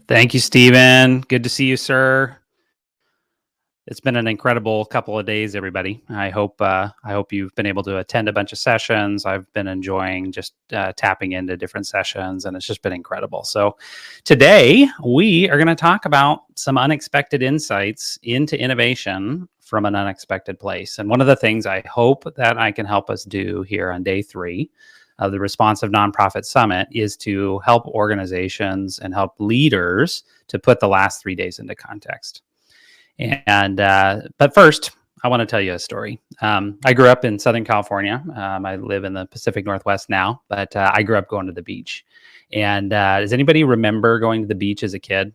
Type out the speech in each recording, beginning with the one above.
Thank you, Stephen. Good to see you, sir. It's been an incredible couple of days, everybody. I hope you've been able to attend a bunch of sessions. I've been enjoying just tapping into different sessions, and it's just been incredible. So today we are going to talk about some unexpected insights into innovation from an unexpected place. And one of the things I hope that I can help us do here on day 3 of the Responsive Nonprofit Summit is to help organizations and help leaders to put the last 3 days into context. And but first, I want to tell you a story. I grew up in Southern California. I live in the Pacific Northwest now, but I grew up going to the beach. And does anybody remember going to the beach as a kid?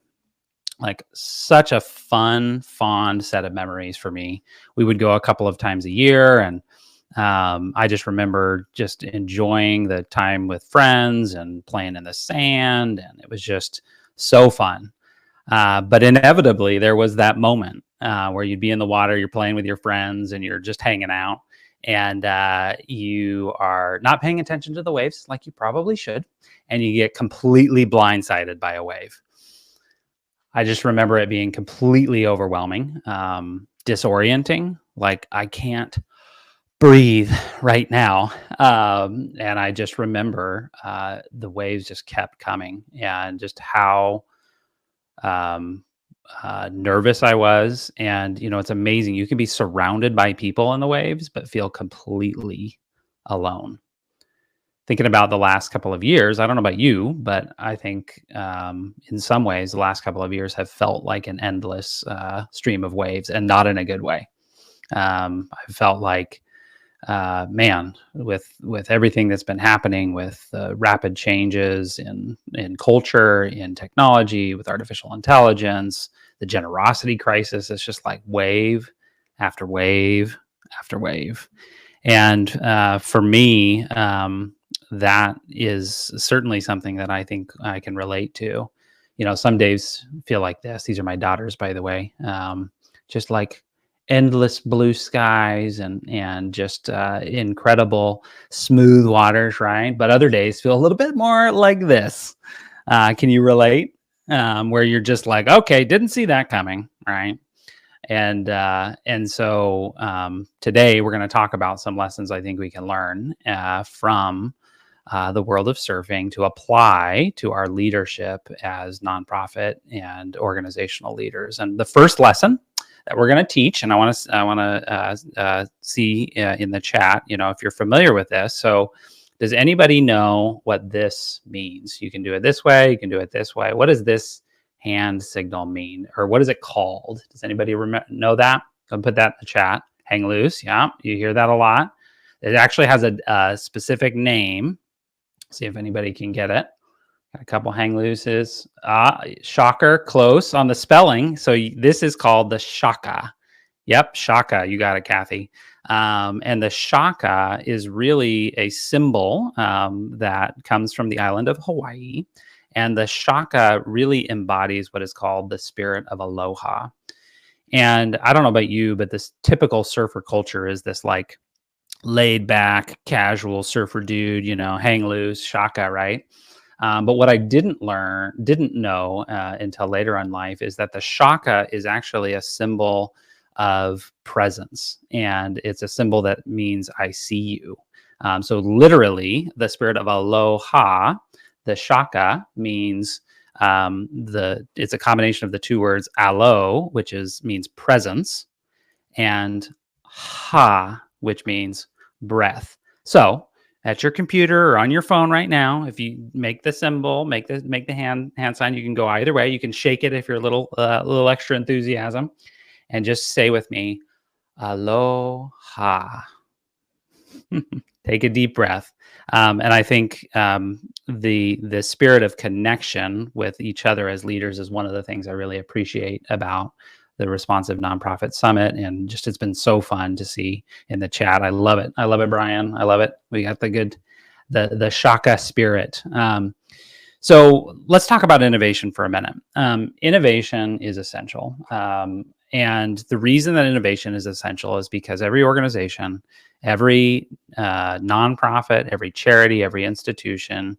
Like such a fun, fond set of memories for me. We would go a couple of times a year, and I just remember just enjoying the time with friends and playing in the sand, and it was just so fun. But inevitably, there was that moment where you'd be in the water, you're playing with your friends, and you're just hanging out, and you are not paying attention to the waves like you probably should, and you get completely blindsided by a wave. I just remember it being completely overwhelming, disorienting, like I can't breathe right now. And I just remember the waves just kept coming, and just how nervous I was. And, it's amazing. You can be surrounded by people in the waves, but feel completely alone. Thinking about the last couple of years, I don't know about you, but I think in some ways, the last couple of years have felt like an endless stream of waves, and not in a good way. I felt like, man, with everything that's been happening, with rapid changes in culture, in technology, with artificial intelligence, the generosity crisis, it's just like wave after wave after wave. And for me, that is certainly something that I think I can relate to. Some days feel like this. These are my daughters, by the way. Just like endless blue skies and just incredible smooth waters, right? But other days feel a little bit more like this. Can you relate? Where you're just like, okay, didn't see that coming, right? And so today we're going to talk about some lessons I think we can learn from the world of surfing to apply to our leadership as nonprofit and organizational leaders. And the first lesson that we're going to teach, and I want to see in the chat, if you're familiar with this. So, does anybody know what this means? You can do it this way. You can do it this way. What does this hand signal mean, or what is it called? Does anybody know that? Go put that in the chat. Hang loose. Yeah, you hear that a lot. It actually has a specific name. See if anybody can get it. Got a couple hang looses. Shocker, close on the spelling. So this is called the shaka. Yep, shaka. You got it, Kathy. And the shaka is really a symbol that comes from the island of Hawaii. And the shaka really embodies what is called the spirit of aloha. And I don't know about you, but this typical surfer culture is this like laid back, casual surfer dude, hang loose, shaka, right? But what I didn't know until later in life is that the shaka is actually a symbol of presence, and it's a symbol that means I see you. So literally, the spirit of aloha, the shaka means it's a combination of the two words alo, which means presence, and ha, which means breath. So at your computer or on your phone right now, if you make the symbol, make the hand sign, you can go either way. You can shake it if you're a little extra enthusiasm, and just say with me, aloha. Take a deep breath. And I think the spirit of connection with each other as leaders is one of the things I really appreciate about the Responsive Nonprofit Summit. And just, it's been so fun to see in the chat. I love it. I love it, Brian. I love it. We got the shaka spirit. So let's talk about innovation for a minute. Innovation is essential. And the reason that innovation is essential is because every organization, every nonprofit, every charity, every institution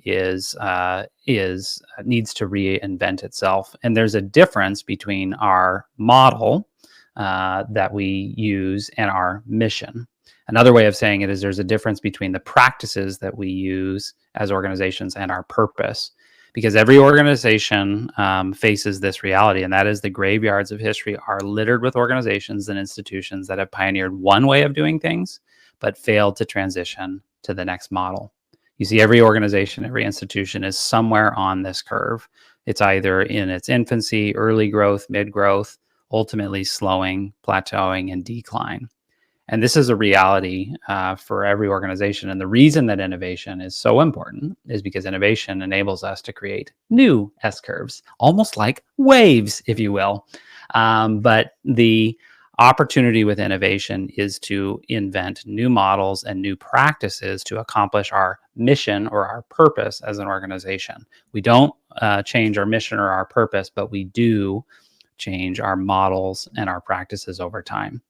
needs to reinvent itself. And there's a difference between our model that we use and our mission. Another way of saying it is there's a difference between the practices that we use as organizations and our purpose. Because every organization faces this reality, and that is the graveyards of history are littered with organizations and institutions that have pioneered one way of doing things, but failed to transition to the next model. You see, every organization, every institution is somewhere on this curve. It's either in its infancy, early growth, mid growth, ultimately slowing, plateauing, and decline. And this is a reality for every organization. And the reason that innovation is so important is because innovation enables us to create new S-curves, almost like waves, if you will. But the opportunity with innovation is to invent new models and new practices to accomplish our mission or our purpose as an organization. We don't change our mission or our purpose, but we do change our models and our practices over time.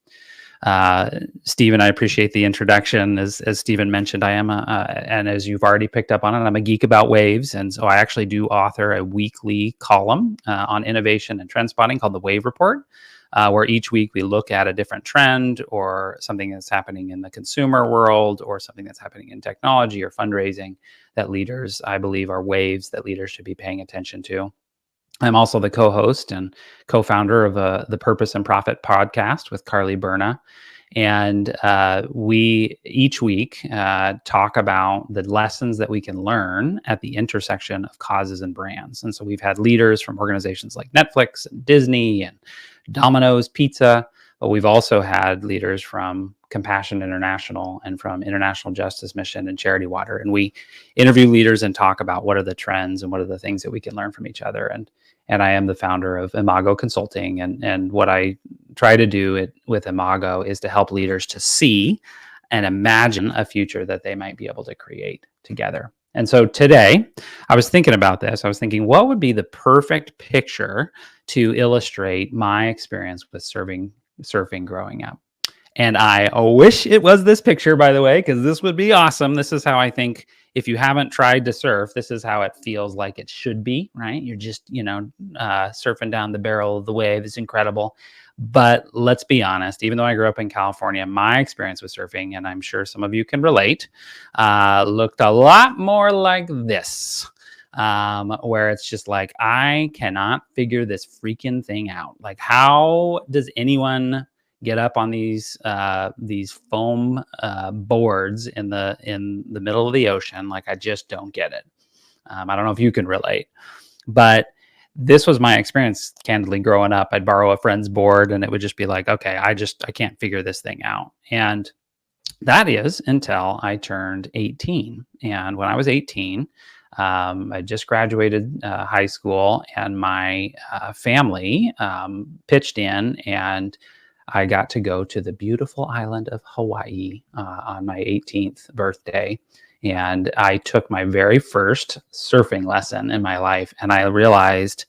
Stephen, I appreciate the introduction. As Stephen mentioned, I am and as you've already picked up on it, I'm a geek about waves. And so I actually do author a weekly column on innovation and trend spotting called the Wave Report, where each week we look at a different trend or something that's happening in the consumer world or something that's happening in technology or fundraising that leaders, I believe, are waves that leaders should be paying attention to. I'm also the co-host and co-founder of the Purpose and Profit podcast with Carly Berna. And we each week talk about the lessons that we can learn at the intersection of causes and brands. And so we've had leaders from organizations like Netflix and Disney and Domino's Pizza, but we've also had leaders from Compassion International and from International Justice Mission and Charity Water. And we interview leaders and talk about what are the trends and what are the things that we can learn from each other. And I am the founder of Imago Consulting. And what I try to do with Imago is to help leaders to see and imagine a future that they might be able to create together. And so today, I was thinking about this. I was thinking, what would be the perfect picture to illustrate my experience with surfing growing up? And I wish it was this picture, by the way, because this would be awesome. This is how I think if you haven't tried to surf, this is how it feels like it should be, right? You're just, surfing down the barrel of the wave. It's incredible. But let's be honest, even though I grew up in California, my experience with surfing, and I'm sure some of you can relate, looked a lot more like this. Where it's just like, I cannot figure this freaking thing out. Like, how does anyone get up on these foam boards in the middle of the ocean? Like, I just don't get it. I don't know if you can relate, but this was my experience candidly growing up. I'd borrow a friend's board and it would just be like, okay, I can't figure this thing out. And that is until I turned 18. And when I was 18, I just graduated high school, and my family pitched in, and I got to go to the beautiful island of Hawaii on my 18th birthday. And I took my very first surfing lesson in my life. And I realized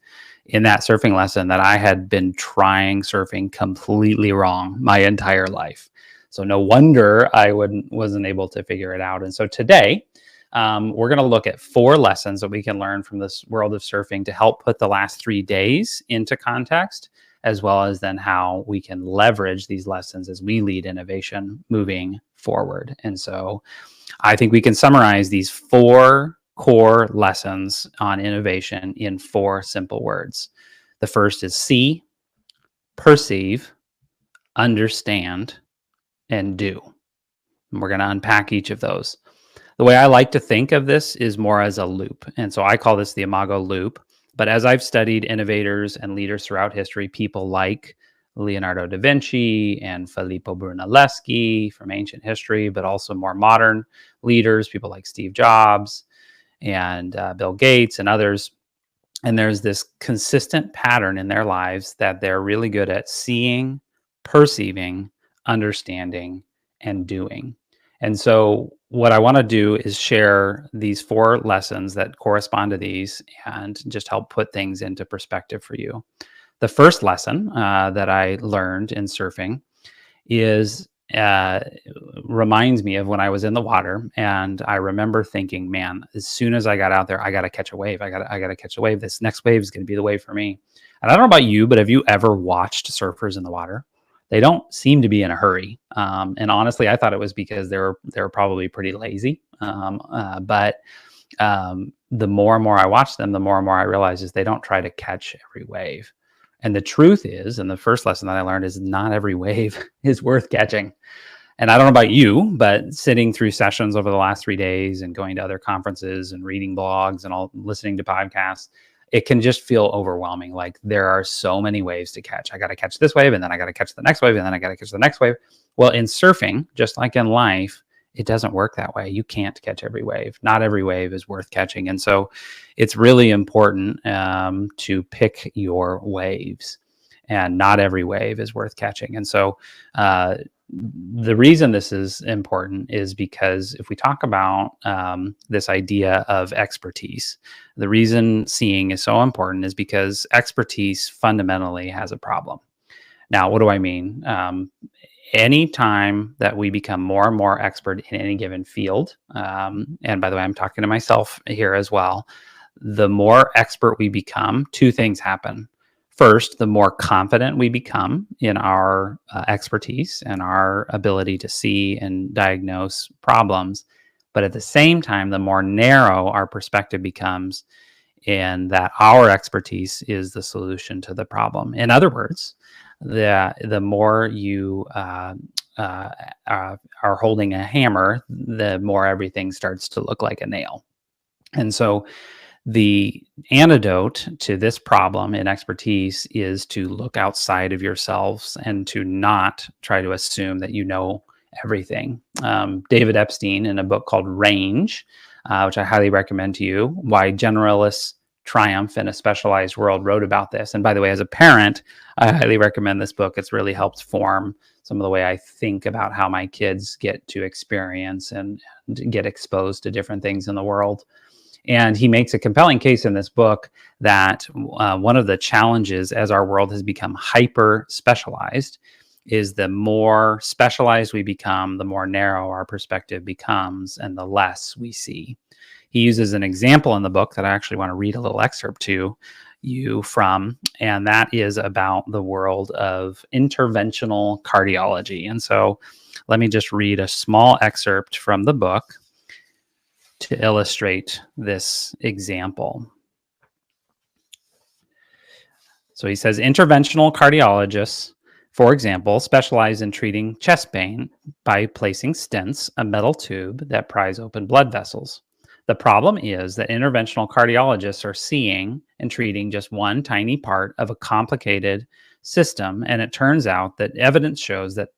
in that surfing lesson that I had been trying surfing completely wrong my entire life. So no wonder I wasn't able to figure it out. And so today, we're going to look at 4 lessons that we can learn from this world of surfing to help put the last 3 days into context, as well as then how we can leverage these lessons as we lead innovation moving forward. And so I think we can summarize these 4 core lessons on innovation in 4 simple words. The first is see, perceive, understand, and do. And we're going to unpack each of those. The way I like to think of this is more as a loop. And so I call this the Imago loop. But as I've studied innovators and leaders throughout history, people like Leonardo da Vinci and Filippo Brunelleschi from ancient history, but also more modern leaders, people like Steve Jobs and Bill Gates and others. And there's this consistent pattern in their lives that they're really good at seeing, perceiving, understanding, and doing. And so what I want to do is share these 4 lessons that correspond to these and just help put things into perspective for you. The first lesson that I learned in surfing is, uh, reminds me of when I was in the water, and I remember thinking, man, as soon as I got out there, I got to catch a wave. I got to catch a wave. This next wave is going to be the wave for me. And I don't know about you, but have you ever watched surfers in the water? They don't seem to be in a hurry. And honestly, I thought it was because they're probably pretty lazy. But the more and more I watch them, the more and more I realize is they don't try to catch every wave. And the truth is, and the first lesson that I learned is not every wave is worth catching. And I don't know about you, but sitting through sessions over the last 3 days and going to other conferences and reading blogs and all listening to podcasts, it can just feel overwhelming. Like there are so many waves to catch. I got to catch this wave, and then I got to catch the next wave, and then I got to catch the next wave. Well, in surfing, just like in life, it doesn't work that way. You can't catch every wave. Not every wave is worth catching. And so it's really important to pick your waves, and not every wave is worth catching. And so the reason this is important is because if we talk about this idea of expertise, the reason seeing is so important is because expertise fundamentally has a problem. Now, what do I mean? Anytime that we become more and more expert in any given field, and by the way, I'm talking to myself here as well, the more expert we become, two things happen. First, the more confident we become in our expertise and our ability to see and diagnose problems. But at the same time, the more narrow our perspective becomes in that our expertise is the solution to the problem. In other words, the more you are holding a hammer, the more everything starts to look like a nail. And so the antidote to this problem in expertise is to look outside of yourselves and to not try to assume that you know everything. David Epstein, in a book called Range, which I highly recommend to you, Why Generalists Triumph in a Specialized World, wrote about this. And by the way, as a parent, I highly recommend this book. It's really helped form some of the way I think about how my kids get to experience and get exposed to different things in the world. And he makes a compelling case in this book that one of the challenges as our world has become hyper specialized is the more specialized we become, the more narrow our perspective becomes and the less we see. He uses an example in the book that I actually want to read a little excerpt to you from, and that is about the world of interventional cardiology. And so let me just read a small excerpt from the book to illustrate this example. So he says, interventional cardiologists, for example, specialize in treating chest pain by placing stents, a metal tube that pries open blood vessels. The problem is that interventional cardiologists are seeing and treating just one tiny part of a complicated system, and it turns out that evidence shows that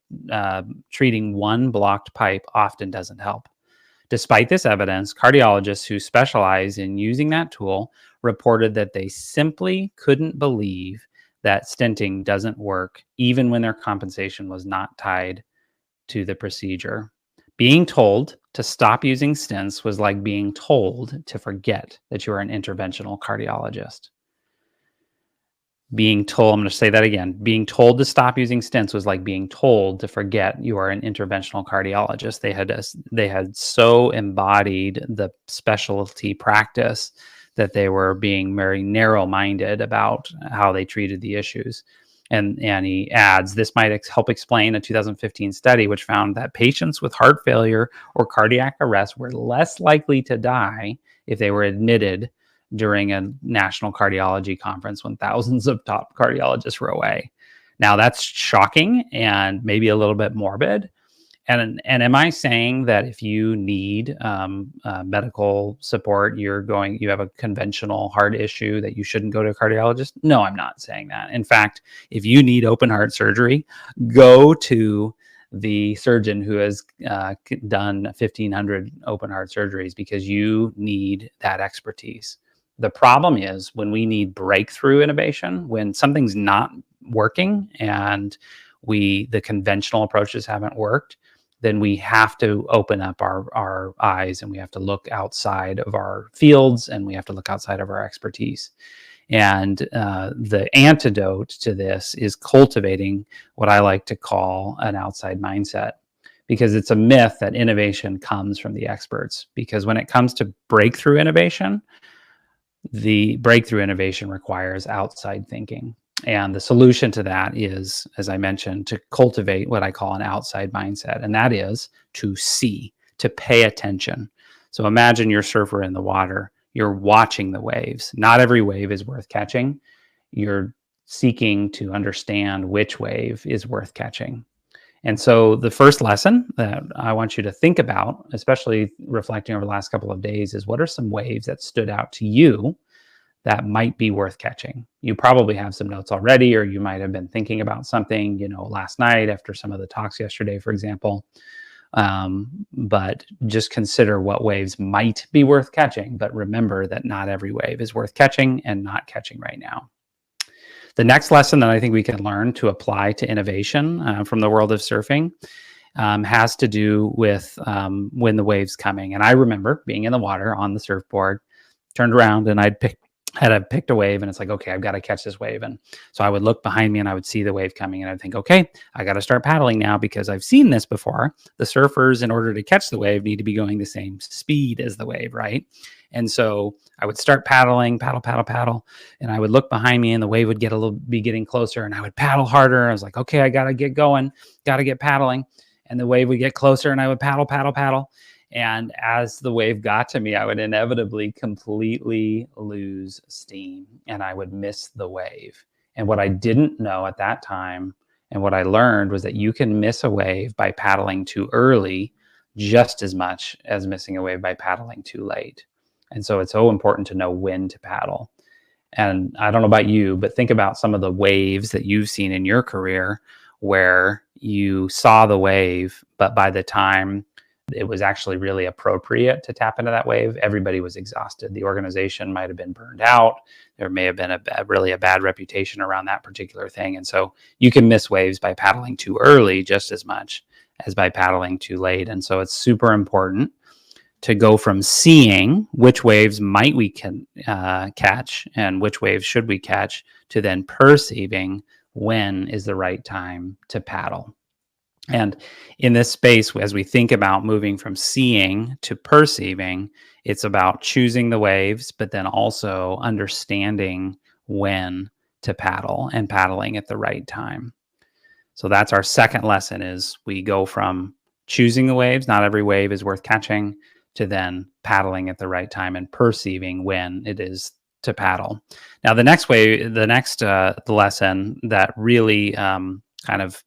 treating one blocked pipe often doesn't help. Despite this evidence, cardiologists who specialize in using that tool reported that they simply couldn't believe that stenting doesn't work, even when their compensation was not tied to the procedure. Being told to stop using stents was like being told to forget that you are an interventional cardiologist. Being told, I'm going to say that again, being told to stop using stents was like being told to forget you are an interventional cardiologist. They had so embodied the specialty practice that they were being very narrow-minded about how they treated the issues. And he adds, this might help explain a 2015 study which found that patients with heart failure or cardiac arrest were less likely to die if they were admitted during a national cardiology conference when thousands of top cardiologists were away. Now that's shocking and maybe a little bit morbid. And am I saying that if you need medical support, you have a conventional heart issue that you shouldn't go to a cardiologist? No, I'm not saying that. In fact, if you need open heart surgery, go to the surgeon who has done 1,500 open heart surgeries because you need that expertise. The problem is when we need breakthrough innovation, when something's not working and the conventional approaches haven't worked, then we have to open up our eyes and we have to look outside of our fields and we have to look outside of our expertise. And the antidote to this is cultivating what I like to call an outside mindset. because it's a myth that innovation comes from the experts. Because when it comes to breakthrough innovation, the breakthrough innovation requires outside thinking. And the solution to that is, as I mentioned, to cultivate what I call an outside mindset. And that is to see, to pay attention. So imagine you're a surfer in the water, you're watching the waves. Not every wave is worth catching. You're seeking to understand which wave is worth catching. And so the first lesson that I want you to think about, especially reflecting over the last couple of days, is what are some waves that stood out to you that might be worth catching? You probably have some notes already, or you might have been thinking about something, last night after some of the talks yesterday, for example. But just consider what waves might be worth catching. But remember that not every wave is worth catching and not catching right now. The next lesson that I think we can learn to apply to innovation from the world of surfing has to do with when the wave's coming. And I remember being in the water on the surfboard, turned around and I'd picked a wave, and it's like, okay, I've got to catch this wave. And so I would look behind me and I would see the wave coming, and I'd think, okay, I got to start paddling now because I've seen this before. The surfers, in order to catch the wave, need to be going the same speed as the wave, right? And so I would start paddling, paddle, and I would look behind me and the wave would be getting closer, and I would paddle harder. I was like, okay, I got to get going, got to get paddling. And the wave would get closer and I would paddle. And as the wave got to me, I would inevitably completely lose steam and I would miss the wave. And what I didn't know at that time, and what I learned, was that you can miss a wave by paddling too early just as much as missing a wave by paddling too late. And so it's so important to know when to paddle. And I don't know about you, but think about some of the waves that you've seen in your career where you saw the wave, but by the time it was actually really appropriate to tap into that wave, everybody was exhausted. The organization might have been burned out. There may have been a bad reputation around that particular thing. And so you can miss waves by paddling too early just as much as by paddling too late. And so it's super important to go from seeing which waves might we can catch and which waves should we catch, to then perceiving when is the right time to paddle. And in this space, as we think about moving from seeing to perceiving, it's about choosing the waves, but then also understanding when to paddle and paddling at the right time. So that's our second lesson, is we go from choosing the waves, not every wave is worth catching, to then paddling at the right time and perceiving when it is to paddle. Now, the next lesson that really kind of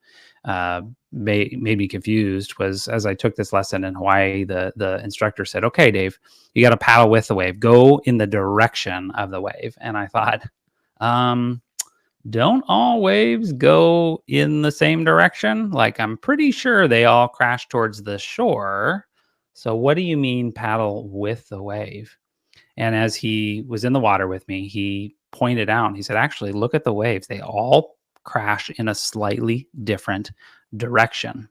made me confused was, as I took this lesson in Hawaii, the instructor said, okay, Dave, you got to paddle with the wave, go in the direction of the wave. And I thought, don't all waves go in the same direction? Like, I'm pretty sure they all crash towards the shore. So what do you mean paddle with the wave? And as he was in the water with me, he pointed out, he said, actually, look at the waves. They all crash in a slightly different direction.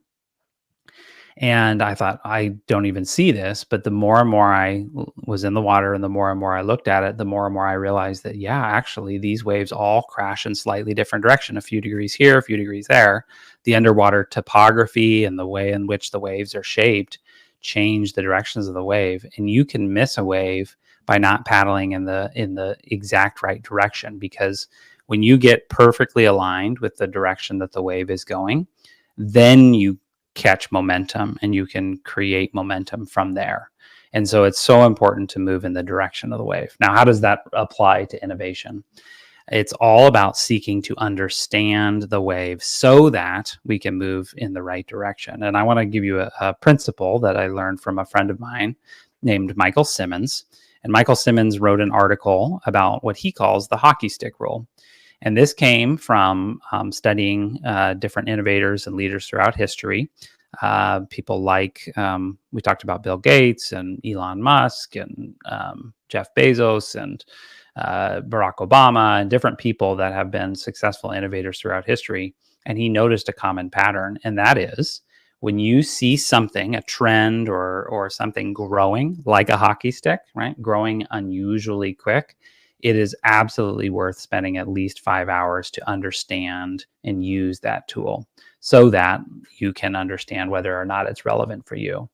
And I thought, I don't even see this. But the more and more I was in the water and the more I looked at it, the more and more I realized that, yeah, actually, these waves all crash in slightly different direction, a few degrees here, a few degrees there. The underwater topography and the way in which the waves are shaped change the directions of the wave. And you can miss a wave by not paddling in the exact right direction, because when you get perfectly aligned with the direction that the wave is going, then you catch momentum and you can create momentum from there. And so it's so important to move in the direction of the wave. Now, how does that apply to innovation? It's all about seeking to understand the wave so that we can move in the right direction. And I want to give you a principle that I learned from a friend of mine named Michael Simmons. And Michael Simmons wrote an article about what he calls the hockey stick rule. And this came from studying different innovators and leaders throughout history. People like, we talked about Bill Gates and Elon Musk and Jeff Bezos and Barack Obama, and different people that have been successful innovators throughout history. And he noticed a common pattern, and that is, when you see something, a trend or something growing like a hockey stick, right? Growing unusually quick, it is absolutely worth spending at least 5 hours to understand and use that tool so that you can understand whether or not it's relevant for you.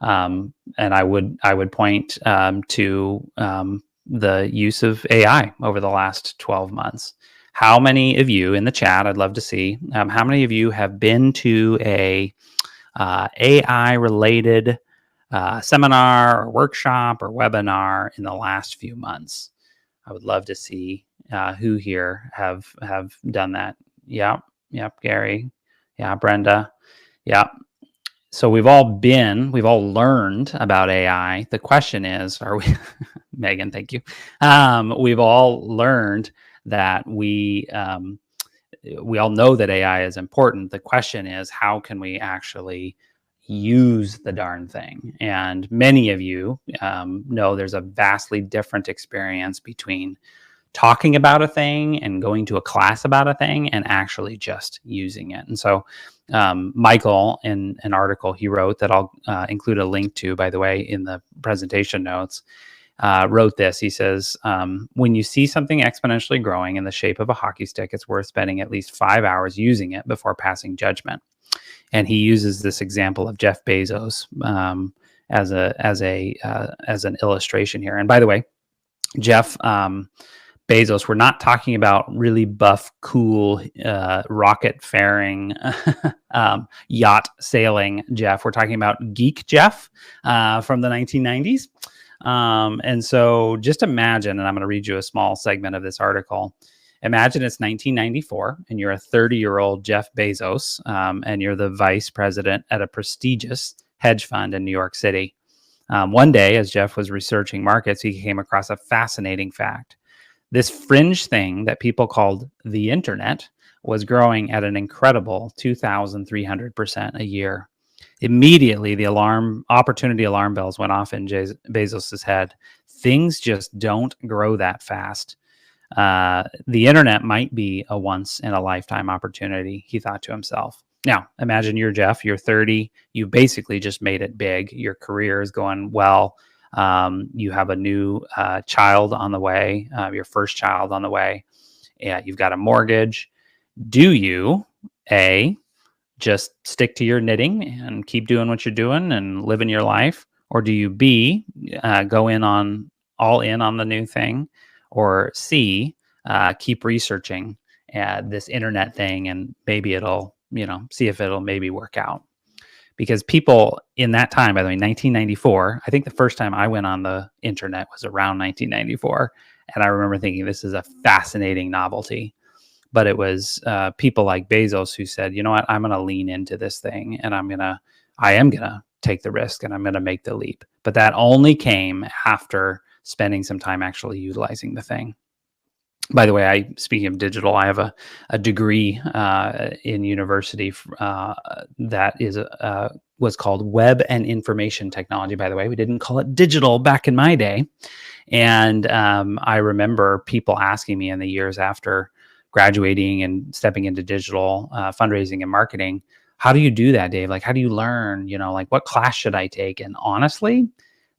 And I would point to the use of AI over the last 12 months. How many of you in the chat, I'd love to see, how many of you have been to a AI related seminar or workshop or webinar in the last few months? I would love to see who here have done that. Yep, Gary. Yeah, Brenda. Yeah. So we've all learned about AI. The question is, are we, Megan, thank you. We've all learned that we all know that AI is important. The question is, how can we actually use the darn thing? And many of you know there's a vastly different experience between talking about a thing and going to a class about a thing and actually just using it. And so Michael, in an article he wrote that I'll include a link to, by the way, in the presentation notes, wrote this. He says, when you see something exponentially growing in the shape of a hockey stick, it's worth spending at least 5 hours using it before passing judgment. And he uses this example of Jeff Bezos as an illustration here. And by the way, Jeff Bezos, we're not talking about really buff, cool, rocket faring, yacht sailing Jeff. We're talking about geek Jeff from the 1990s. And so just imagine, and I'm going to read you a small segment of this article. Imagine it's 1994 and you're a 30-year-old Jeff Bezos, and you're the vice president at a prestigious hedge fund in New York City. One day, as Jeff was researching markets, he came across a fascinating fact. This fringe thing that people called the internet was growing at an incredible 2,300% a year. Immediately, the opportunity alarm bells went off in Bezos's head. Things just don't grow that fast. The internet might be a once in a lifetime opportunity, he thought to himself. Now, imagine you're Jeff, you're 30, you basically just made it big. Your career is going well. You have a new child on the way, your first child on the way. Yeah, you've got a mortgage. Do you, A, just stick to your knitting and keep doing what you're doing and living your life? Or do you, B, go all in on the new thing? Or C, keep researching this internet thing and maybe it'll, see if it'll maybe work out. Because people in that time, by the way, 1994, I think the first time I went on the internet was around 1994. And I remember thinking, this is a fascinating novelty. But it was people like Bezos who said, you know what, I'm going to lean into this thing and I am going to take the risk and I'm going to make the leap. But that only came after spending some time actually utilizing the thing. By the way, speaking of digital, I have a degree in university that was called Web and Information Technology. By the way, we didn't call it digital back in my day. And I remember people asking me in the years after graduating and stepping into digital fundraising and marketing, how do you do that, Dave? Like, how do you learn? What class should I take? And honestly,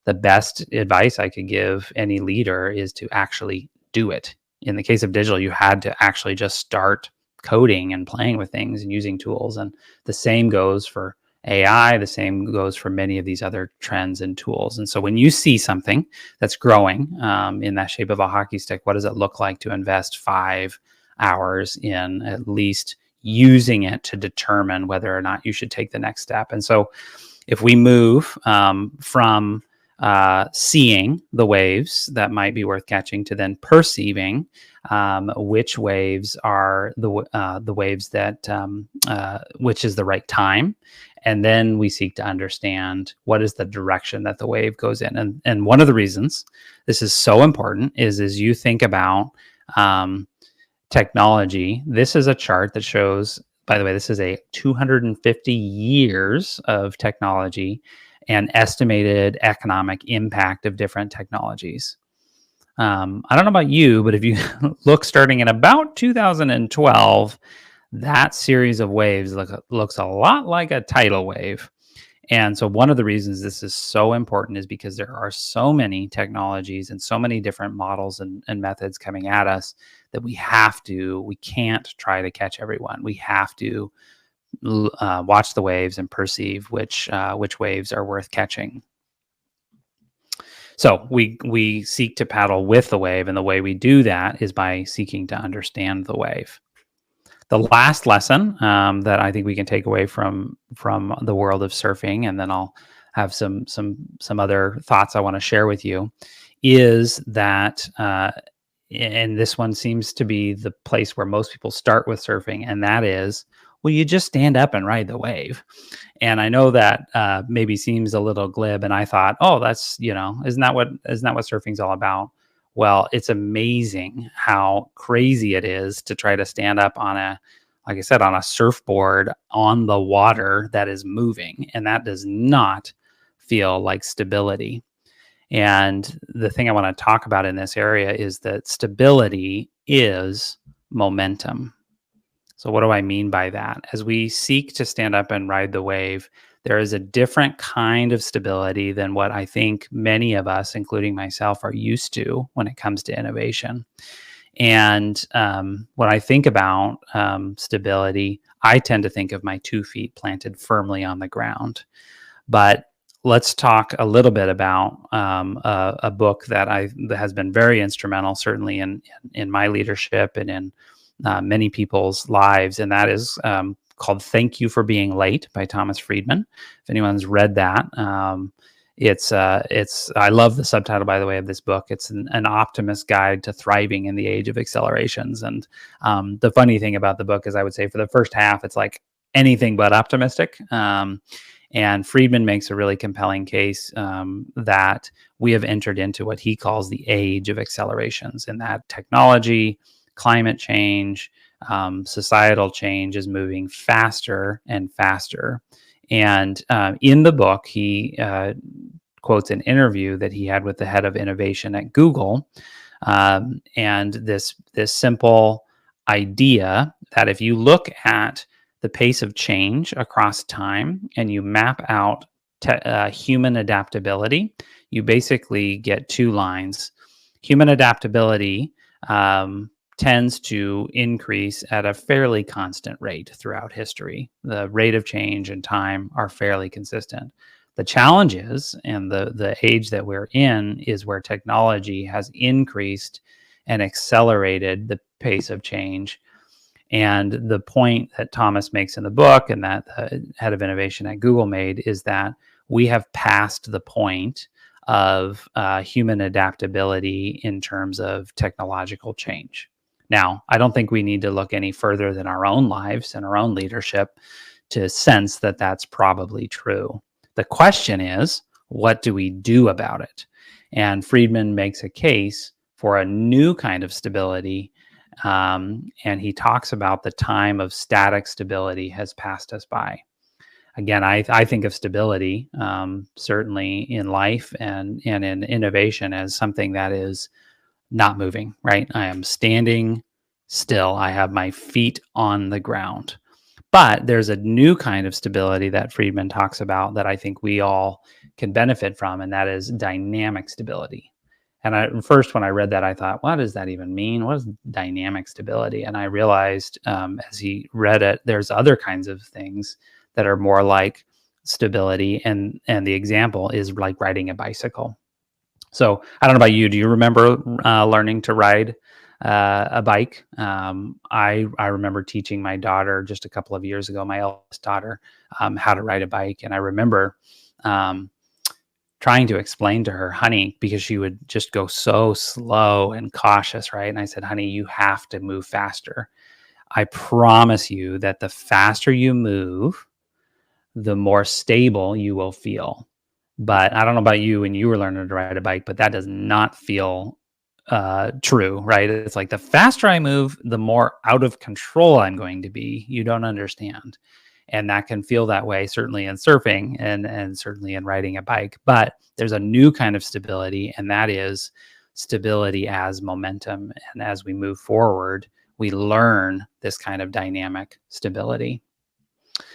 the best advice I could give any leader is to actually do it. In the case of digital, you had to actually just start coding and playing with things and using tools. And the same goes for AI. The same goes for many of these other trends and tools. And so when you see something that's growing in that shape of a hockey stick, what does it look like to invest 5 hours in at least using it to determine whether or not you should take the next step? And so if we move from seeing the waves that might be worth catching to then perceiving which waves are the waves that which is the right time, and then we seek to understand what is the direction that the wave goes in. And one of the reasons this is so important is you think about technology. This is a chart that shows, by the way, this is a 250 years of technology and estimated economic impact of different technologies. I don't know about you, but if you look starting in about 2012, that series of waves looks a lot like a tidal wave. And so one of the reasons this is so important is because there are so many technologies and so many different models and methods coming at us that we can't try to catch everyone. We have to watch the waves and perceive which waves are worth catching. So we seek to paddle with the wave, and the way we do that is by seeking to understand the wave. The last lesson that I think we can take away from the world of surfing, and then I'll have some other thoughts I want to share with you, is that and this one seems to be the place where most people start with surfing, and that is, well, you just stand up and ride the wave. And I know that maybe seems a little glib, and I thought, oh, that's, isn't that what surfing's all about? Well, it's amazing how crazy it is to try to stand up on like I said, on a surfboard on the water that is moving, and that does not feel like stability. And the thing I want to talk about in this area is that stability is momentum. So, what do I mean by that? As we seek to stand up and ride the wave, there is a different kind of stability than what I think many of us, including myself, are used to when it comes to innovation. And when I think about stability, I tend to think of my 2 feet planted firmly on the ground. But let's talk a little bit about a book that has been very instrumental, certainly in my leadership and in many people's lives, and that is called "Thank You for Being Late" by Thomas Friedman. If anyone's read that, it's I love the subtitle, by the way, of this book. It's an optimist guide to thriving in the age of accelerations. And the funny thing about the book is, I would say for the first half, it's like anything but optimistic. And Friedman makes a really compelling case that we have entered into what he calls the age of accelerations, and that technology, climate change, societal change is moving faster and faster. And in the book, he quotes an interview that he had with the head of innovation at Google, and this simple idea that if you look at the pace of change across time and you map out human adaptability, you basically get two lines. Human adaptability tends to increase at a fairly constant rate throughout history. The rate of change and time are fairly consistent. The challenge is, and the age that we're in, is where technology has increased and accelerated the pace of change. And the point that Thomas makes in the book, and that the head of innovation at Google made, is that we have passed the point of human adaptability in terms of technological change. Now, I don't think we need to look any further than our own lives and our own leadership to sense that that's probably true. The question is, what do we do about it? And Friedman makes a case for a new kind of stability, and he talks about the time of static stability has passed us by. Again, I think of stability, certainly in life and in innovation, as something that is not moving, right? I am standing still. I have my feet on the ground. But there's a new kind of stability that Friedman talks about that I think we all can benefit from, and that is dynamic stability. And first, when I read that, I thought, what does that even mean? What is dynamic stability? And I realized as he read it, there's other kinds of things that are more like stability. And the example is like riding a bicycle. So I don't know about you. Do you remember learning to ride a bike? I remember teaching my daughter just a couple of years ago, my eldest daughter, how to ride a bike. And I remember trying to explain to her, honey, because she would just go so slow and cautious, right? And I said, honey, you have to move faster. I promise you that the faster you move, the more stable you will feel. But I don't know about you when you were learning to ride a bike, but that does not feel true, right? It's like the faster I move, the more out of control I'm going to be. You don't understand. And that can feel that way, certainly in surfing and certainly in riding a bike. But there's a new kind of stability, and that is stability as momentum. And as we move forward, we learn this kind of dynamic stability.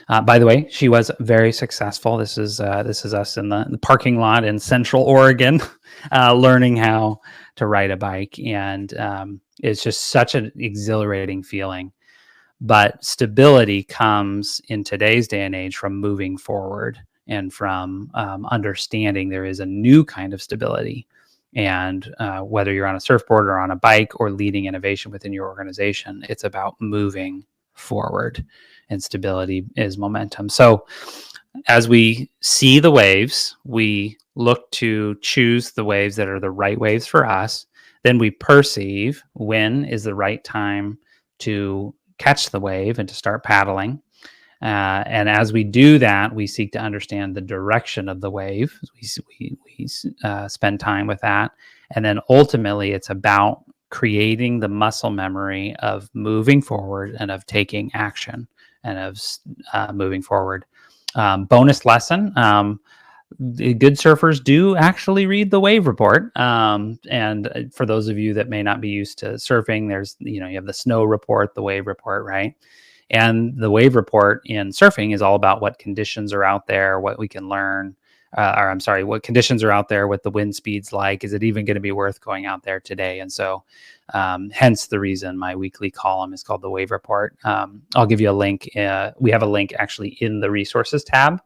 By the way, she was very successful. This is us in the parking lot in Central Oregon, learning how to ride a bike, and it's just such an exhilarating feeling. But stability comes in today's day and age from moving forward and from understanding there is a new kind of stability. And whether you're on a surfboard or on a bike or leading innovation within your organization, it's about moving forward, and stability is momentum. So as we see the waves, we look to choose the waves that are the right waves for us. Then we perceive when is the right time to catch the wave and to start paddling. And as we do that, we seek to understand the direction of the wave. We spend time with that. And then ultimately, it's about creating the muscle memory of moving forward and of taking action and of moving forward. Bonus lesson. The good surfers do actually read the wave report. And for those of you that may not be used to surfing, there's, you have the snow report, the wave report, right? And the wave report in surfing is all about what conditions are out there, what we can learn, or I'm sorry, what conditions are out there, what the wind speed's like. Is it even going to be worth going out there today? And so, hence the reason my weekly column is called the Wave Report. I'll give you a link. We have a link actually in the resources tab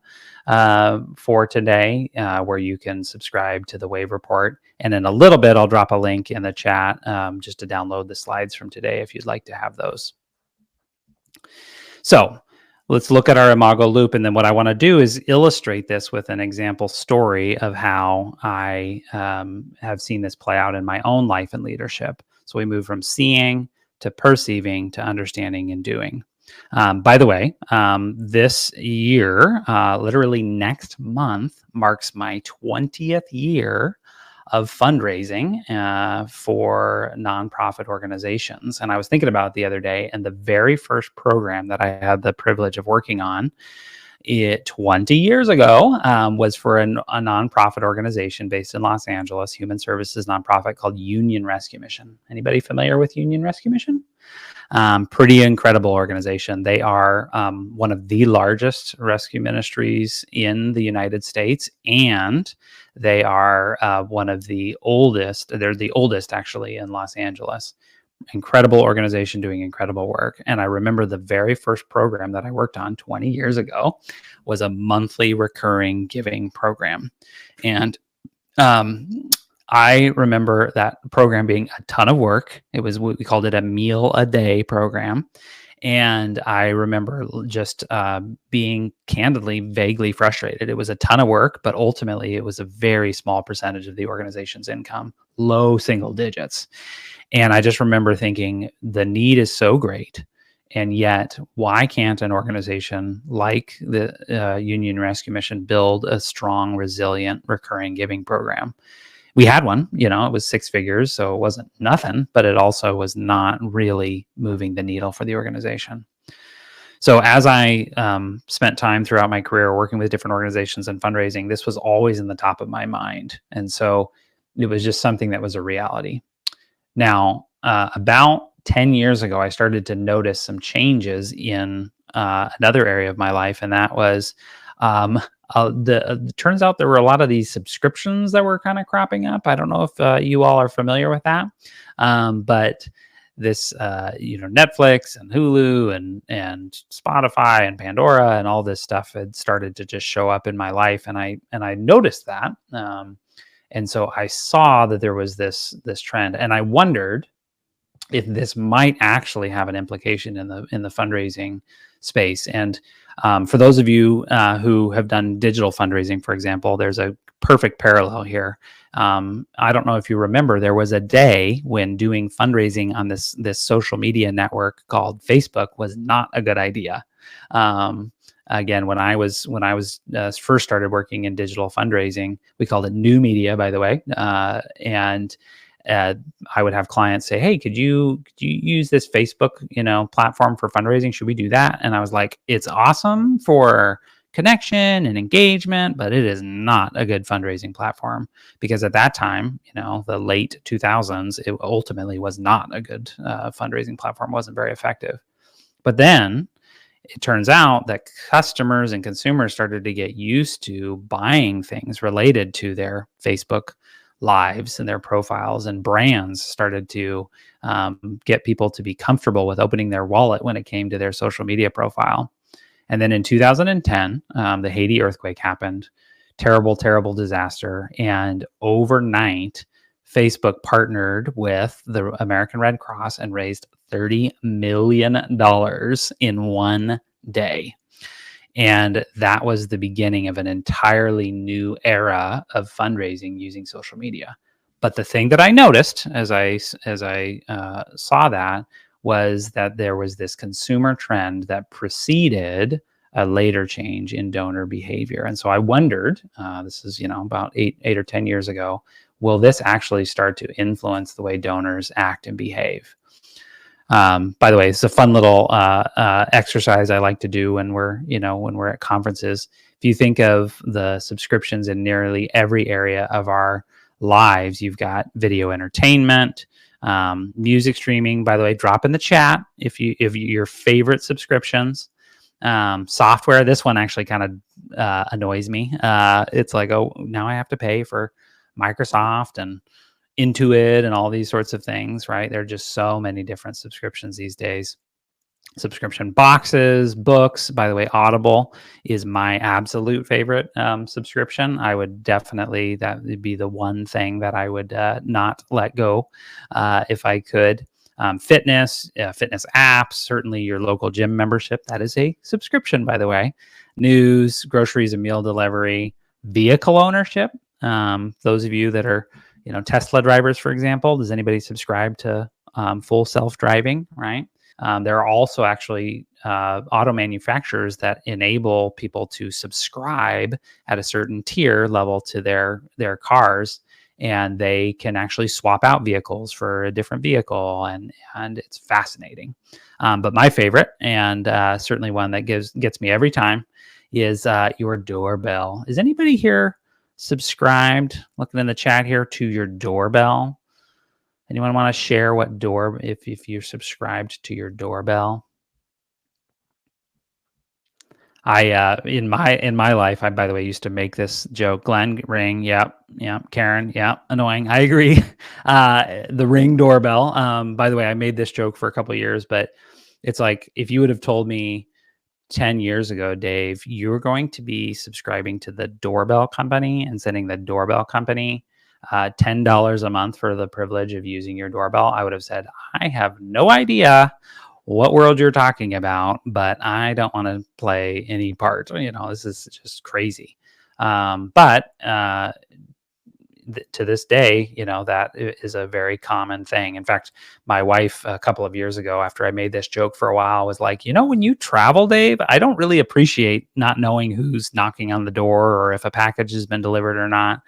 for today, where you can subscribe to the Wave Report. And in a little bit, I'll drop a link in the chat just to download the slides from today if you'd like to have those. So let's look at our Imago loop. And then what I want to do is illustrate this with an example story of how I have seen this play out in my own life and leadership. So we move from seeing to perceiving to understanding and doing. By the way, this year, literally next month, marks my 20th year of fundraising for nonprofit organizations. And I was thinking about it the other day, and the very first program that I had the privilege of working on 20 years ago was for a nonprofit organization based in Los Angeles, human services nonprofit called Union Rescue Mission. Anybody familiar with Union Rescue Mission? Pretty incredible organization. They are one of the largest rescue ministries in the United States, and they are one of the oldest. They're the oldest actually in Los Angeles. Incredible organization doing incredible work. And I remember the very first program that I worked on 20 years ago was a monthly recurring giving program. And I remember that program being a ton of work. It was, we called it a meal a day program. And I remember just being candidly, vaguely frustrated. It was a ton of work, but ultimately it was a very small percentage of the organization's income, low single digits. And I just remember thinking the need is so great. And yet, why can't an organization like the Union Rescue Mission build a strong, resilient, recurring giving program? We had one, it was 6 figures, so it wasn't nothing, but it also was not really moving the needle for the organization. So as I spent time throughout my career working with different organizations and fundraising, this was always in the top of my mind. And so it was just something that was a reality. Now, about 10 years ago, I started to notice some changes in another area of my life, and that was turns out there were a lot of these subscriptions that were kind of cropping up. I don't know if you all are familiar with that, but this, Netflix and Hulu and Spotify and Pandora and all this stuff had started to just show up in my life, and I noticed that, and so I saw that there was this trend, and I wondered if this might actually have an implication in the fundraising space. And for those of you who have done digital fundraising, for example, there's a perfect parallel here. I don't know if you remember, there was a day when doing fundraising on this social media network called Facebook was not a good idea. Again, when I was first started working in digital fundraising, we called it new media, by the way, and I would have clients say, "Hey, could you use this Facebook, platform for fundraising? Should we do that?" And I was like, "It's awesome for connection and engagement, but it is not a good fundraising platform," because at that time, the late 2000s, it ultimately was not a good fundraising platform. Wasn't very effective. But then, it turns out that customers and consumers started to get used to buying things related to their Facebook lives and their profiles, and brands started to get people to be comfortable with opening their wallet when it came to their social media profile. And then in 2010, the Haiti earthquake happened. Terrible, terrible disaster. And overnight, Facebook partnered with the American Red Cross and raised $30 million in one day. And that was the beginning of an entirely new era of fundraising using social media. But the thing that I noticed as I saw that was that there was this consumer trend that preceded a later change in donor behavior. And so I wondered, this is about eight or 10 years ago, will this actually start to influence the way donors act and behave? By the way, it's a fun little exercise I like to do when we're at conferences. If you think of the subscriptions in nearly every area of our lives, you've got video entertainment, music streaming. By the way, drop in the chat if your favorite subscriptions. Software. This one actually kind of annoys me. It's like, oh, now I have to pay for Microsoft and Intuit and all these sorts of things, right? There are just so many different subscriptions these days. Subscription boxes, books. By the way, Audible is my absolute favorite subscription. I would definitely, that would be the one thing that I would not let go if I could. Fitness apps, certainly your local gym membership. That is a subscription, by the way. News, groceries and meal delivery, vehicle ownership. Those of you that are Tesla drivers, for example, does anybody subscribe to full self-driving, right? There are also actually auto manufacturers that enable people to subscribe at a certain tier level to their cars, and they can actually swap out vehicles for a different vehicle, and it's fascinating. But my favorite, and certainly one that gets me every time, is your doorbell. Is anybody here subscribed, looking in the chat here, to your doorbell? Anyone want to share what if you're subscribed to your doorbell? I in my life, I, by the way, used to make this joke. Glenn, ring. Yep. Karen, yep. Annoying. I agree. The Ring doorbell. By the way, I made this joke for a couple of years, but it's like, if you would have told me 10 years ago, Dave, you were going to be subscribing to the doorbell company and sending the doorbell company $10 a month for the privilege of using your doorbell, I would have said, I have no idea what world you're talking about, but I don't want to play any part. This is just crazy. But to this day, that is a very common thing. In fact, my wife a couple of years ago, after I made this joke for a while, was like, when you travel, Dave, I don't really appreciate not knowing who's knocking on the door or if a package has been delivered or not,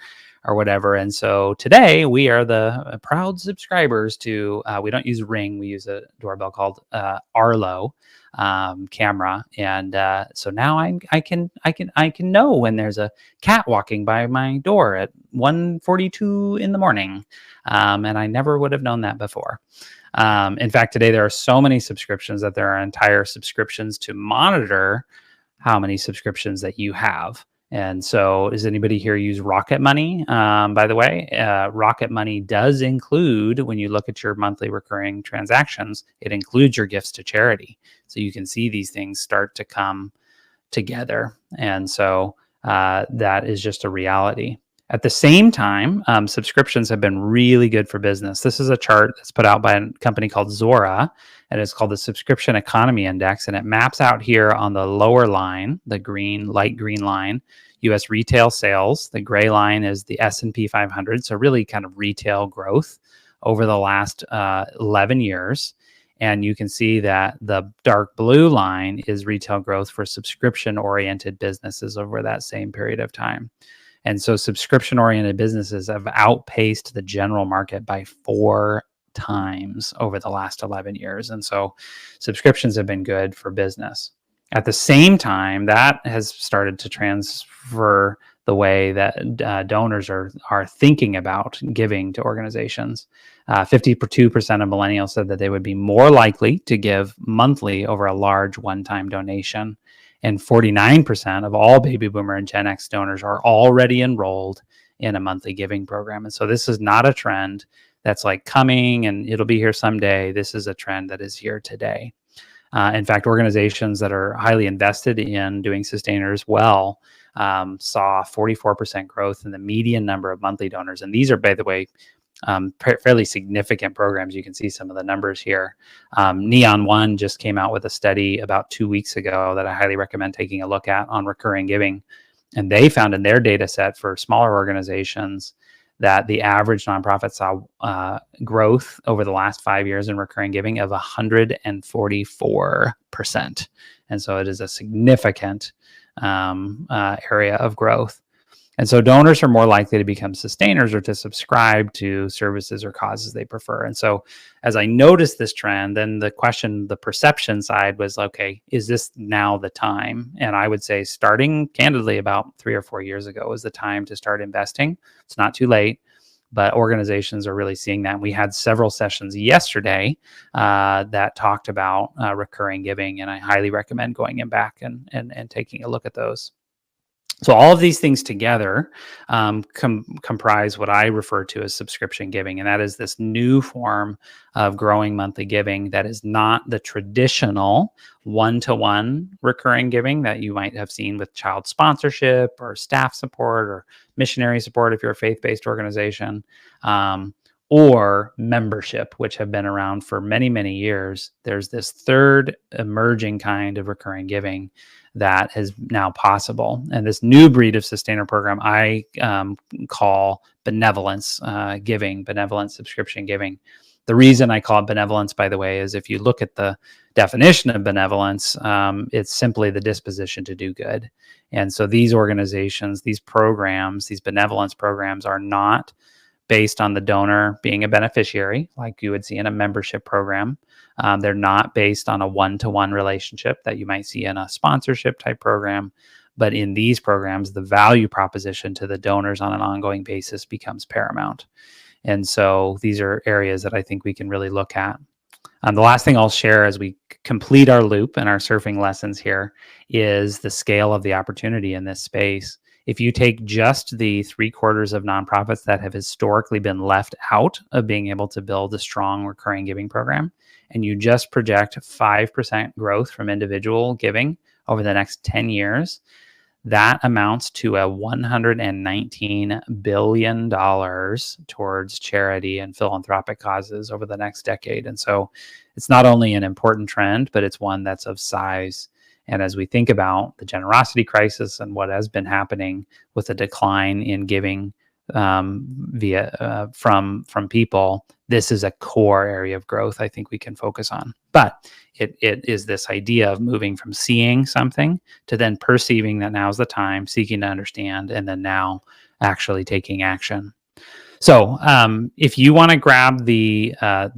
or whatever. And so today we are the proud subscribers to, we don't use Ring, we use a doorbell called Arlo camera. And so now I can know when there's a cat walking by my door at 1:42 in the morning. And I never would have known that before. In fact, today there are so many subscriptions that there are entire subscriptions to monitor how many subscriptions that you have. And so, does anybody here use Rocket Money? By the way, Rocket Money does include, when you look at your monthly recurring transactions, it includes your gifts to charity. So you can see these things start to come together. And so that is just a reality. At the same time, subscriptions have been really good for business. This is a chart that's put out by a company called Zora, and it's called the Subscription Economy Index. And it maps out here on the lower line, the light green line, U.S. retail sales. The gray line is the S&P 500. So really kind of retail growth over the last 11 years. And you can see that the dark blue line is retail growth for subscription-oriented businesses over that same period of time. And so subscription-oriented businesses have outpaced the general market by 4 times over the last 11 years. And so subscriptions have been good for business. At the same time, that has started to transfer the way that donors are thinking about giving to organizations. 52% of millennials said that they would be more likely to give monthly over a large one-time donation. And 49% of all baby boomer and Gen X donors are already enrolled in a monthly giving program. And so this is not a trend that's like coming and it'll be here someday. This is a trend that is here today. In fact, organizations that are highly invested in doing sustainers well saw 44% growth in the median number of monthly donors. And these are, by the way, fairly significant programs. You can see some of the numbers here. Neon One just came out with a study about 2 weeks ago that I highly recommend taking a look at on recurring giving. And they found in their data set for smaller organizations that the average nonprofit saw growth over the last 5 years in recurring giving of 144%. And so it is a significant area of growth. And so donors are more likely to become sustainers or to subscribe to services or causes they prefer. And so as I noticed this trend, then the question, the perception side was, okay, is this now the time? And I would say starting candidly about 3 or 4 years ago is the time to start investing. It's not too late, but organizations are really seeing that. And we had several sessions yesterday that talked about recurring giving, and I highly recommend going in back and taking a look at those. So all of these things together comprise what I refer to as subscription giving, and that is this new form of growing monthly giving that is not the traditional one-to-one recurring giving that you might have seen with child sponsorship or staff support or missionary support if you're a faith-based organization, or membership, which have been around for many, many years. There's this third emerging kind of recurring giving that is now possible. And this new breed of sustainer program I call benevolence giving, benevolent subscription giving. The reason I call it benevolence, by the way, is if you look at the definition of benevolence, it's simply the disposition to do good. And so these organizations, these programs, these benevolence programs are not based on the donor being a beneficiary, like you would see in a membership program. They're not based on a one-to-one relationship that you might see in a sponsorship type program. But in these programs, the value proposition to the donors on an ongoing basis becomes paramount. And so these are areas that I think we can really look at. The last thing I'll share as we complete our loop and our surfing lessons here is the scale of the opportunity in this space. If you take just the 3/4 of nonprofits that have historically been left out of being able to build a strong recurring giving program, and you just project 5% growth from individual giving over the next 10 years, that amounts to a $119 billion towards charity and philanthropic causes over the next decade. And so it's not only an important trend, but it's one that's of size. And as we think about the generosity crisis and what has been happening with the decline in giving from people, this is a core area of growth I think we can focus on. But it is this idea of moving from seeing something to then perceiving that now's the time, seeking to understand, and then now actually taking action. So if you want to grab the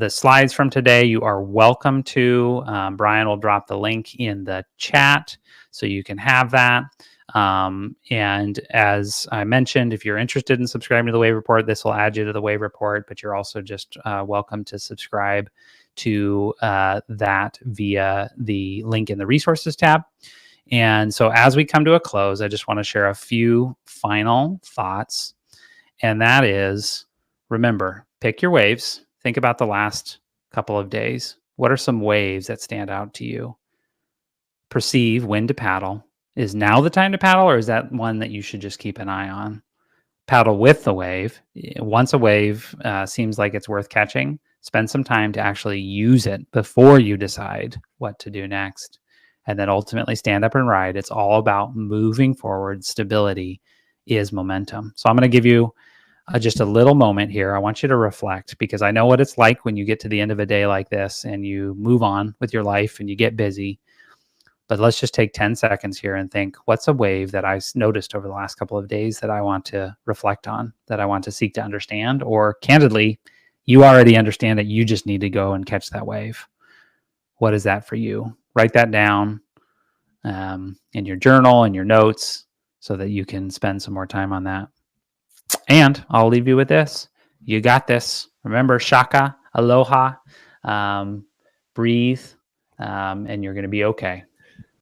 slides from today, you are welcome to. Brian will drop the link in the chat so you can have that. And as I mentioned, if you're interested in subscribing to the Wave Report, this will add you to the Wave Report, but you're also just welcome to subscribe to that via the link in the resources tab. And so as we come to a close, I just want to share a few final thoughts. And that is, remember, pick your waves. Think about the last couple of days. What are some waves that stand out to you? Perceive when to paddle. Is now the time to paddle, or is that one that you should just keep an eye on? Paddle with the wave. Once a wave seems like it's worth catching, spend some time to actually use it before you decide what to do next. And then ultimately stand up and ride. It's all about moving forward. Stability is momentum. So I'm going to give you just a little moment here. I want you to reflect, because I know what it's like when you get to the end of a day like this and you move on with your life and you get busy. But let's just take 10 seconds here and think, what's a wave that I noticed over the last couple of days that I want to reflect on, that I want to seek to understand? Or candidly, you already understand it. You just need to go and catch that wave. What is that for you? Write that down in your journal and your notes so that you can spend some more time on that. And I'll leave you with this. You got this. Remember, shaka, aloha, um, breathe, and you're going to be okay.